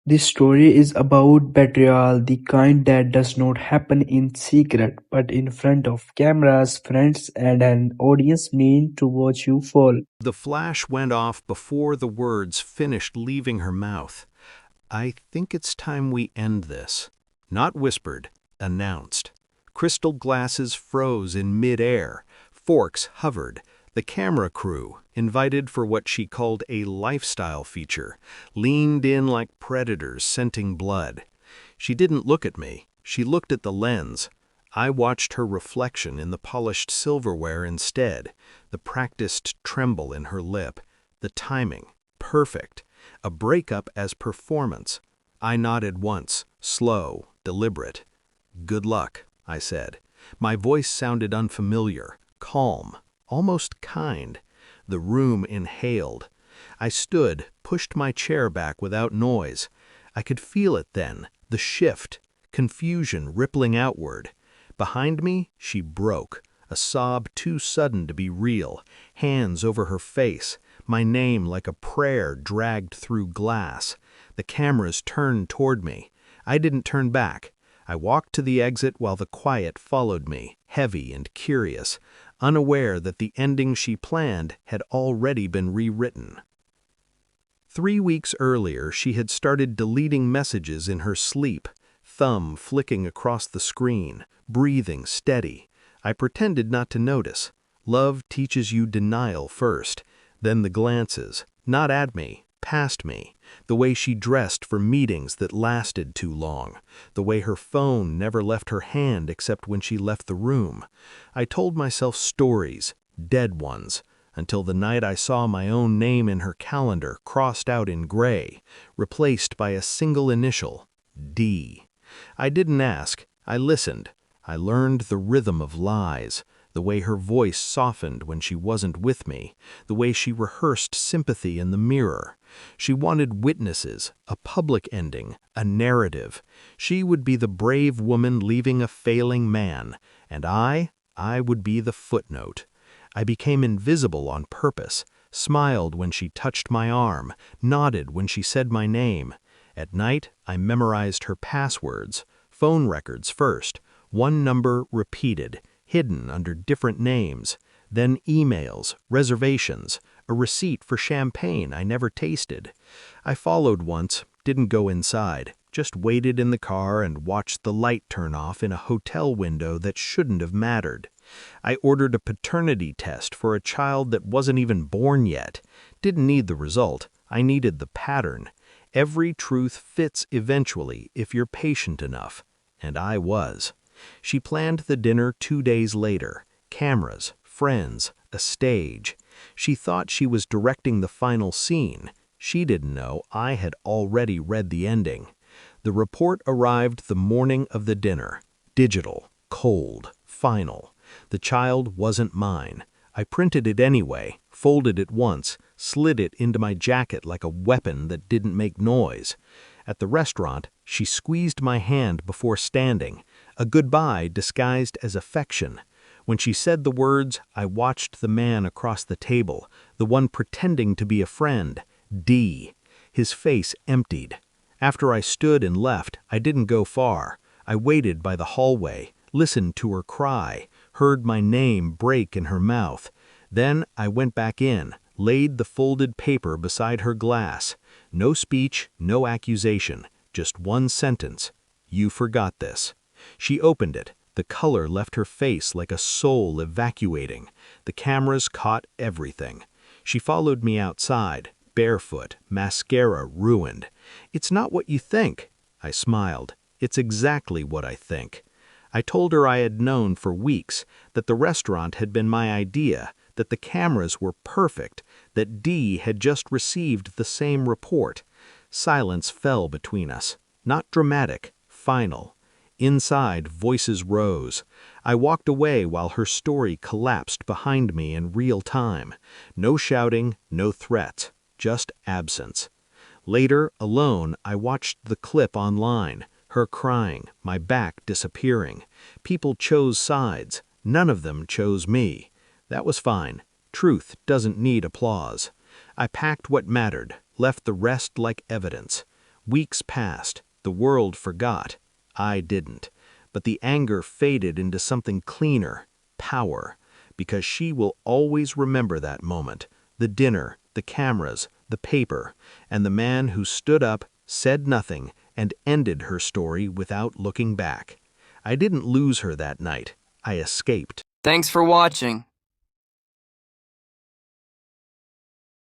This story is about betrayal, the kind that does not happen in secret, but in front of cameras, friends, and an audience meant to watch you fall. The flash went off before the words finished leaving her mouth. I think it's time we end this. Not whispered, announced. Crystal glasses froze in mid-air. Forks hovered. The camera crew, invited for what she called a lifestyle feature, leaned in like predators scenting blood. She didn't look at me. She looked at the lens. I watched her reflection in the polished silverware instead, the practiced tremble in her lip, the timing, perfect, a breakup as performance. I nodded once, slow, deliberate. Good luck, I said. My voice sounded unfamiliar, calm, almost kind. The room inhaled. I stood, pushed my chair back without noise. I could feel it then, the shift, confusion rippling outward. Behind me, she broke, a sob too sudden to be real, hands over her face, my name like a prayer dragged through glass. The cameras turned toward me. I didn't turn back. I walked to the exit while the quiet followed me, heavy and curious, unaware that the ending she planned had already been rewritten. 3 weeks earlier, she had started deleting messages in her sleep, thumb flicking across the screen, breathing steady. I pretended not to notice. Love teaches you denial first, then the glances, not at me, past me, the way she dressed for meetings that lasted too long, the way her phone never left her hand except when she left the room. I told myself stories, dead ones, until the night I saw my own name in her calendar crossed out in gray, replaced by a single initial, D. I didn't ask, I listened. I learned the rhythm of lies, the way her voice softened when she wasn't with me, the way she rehearsed sympathy in the mirror. She wanted witnesses, a public ending, a narrative. She would be the brave woman leaving a failing man, and I would be the footnote. I became invisible on purpose, smiled when she touched my arm, nodded when she said my name. At night, I memorized her passwords, phone records first, one number repeated, hidden under different names, then emails, reservations, a receipt for champagne I never tasted. I followed once, didn't go inside, just waited in the car and watched the light turn off in a hotel window that shouldn't have mattered. I ordered a paternity test for a child that wasn't even born yet. Didn't need the result, I needed the pattern. Every truth fits eventually if you're patient enough, and I was. She planned the dinner 2 days later. Cameras, friends, a stage. She thought she was directing the final scene. She didn't know I had already read the ending. The report arrived the morning of the dinner. Digital, cold, final. The child wasn't mine. I printed it anyway, folded it once, slid it into my jacket like a weapon that didn't make noise. At the restaurant, she squeezed my hand before standing, a goodbye disguised as affection. When she said the words, I watched the man across the table, the one pretending to be a friend, D. His face emptied. After I stood and left, I didn't go far. I waited by the hallway, listened to her cry, heard my name break in her mouth. Then I went back in, laid the folded paper beside her glass. No speech, no accusation, just one sentence. You forgot this. She opened it. The color left her face like a soul evacuating. The cameras caught everything. She followed me outside, barefoot, mascara ruined. It's not what you think. I smiled. It's exactly what I think. I told her I had known for weeks, that the restaurant had been my idea, that the cameras were perfect, that D had just received the same report. Silence fell between us. Not dramatic, final. Inside, voices rose. I walked away while her story collapsed behind me in real time. No shouting, no threats, just absence. Later, alone, I watched the clip online. Her crying, my back disappearing. People chose sides. None of them chose me. That was fine. Truth doesn't need applause. I packed what mattered, left the rest like evidence. Weeks passed, the world forgot. I didn't. But the anger faded into something cleaner, power, because she will always remember that moment, the dinner, the cameras, the paper, and the man who stood up, said nothing, and ended her story without looking back. I didn't lose her that night. I escaped. Thanks for watching.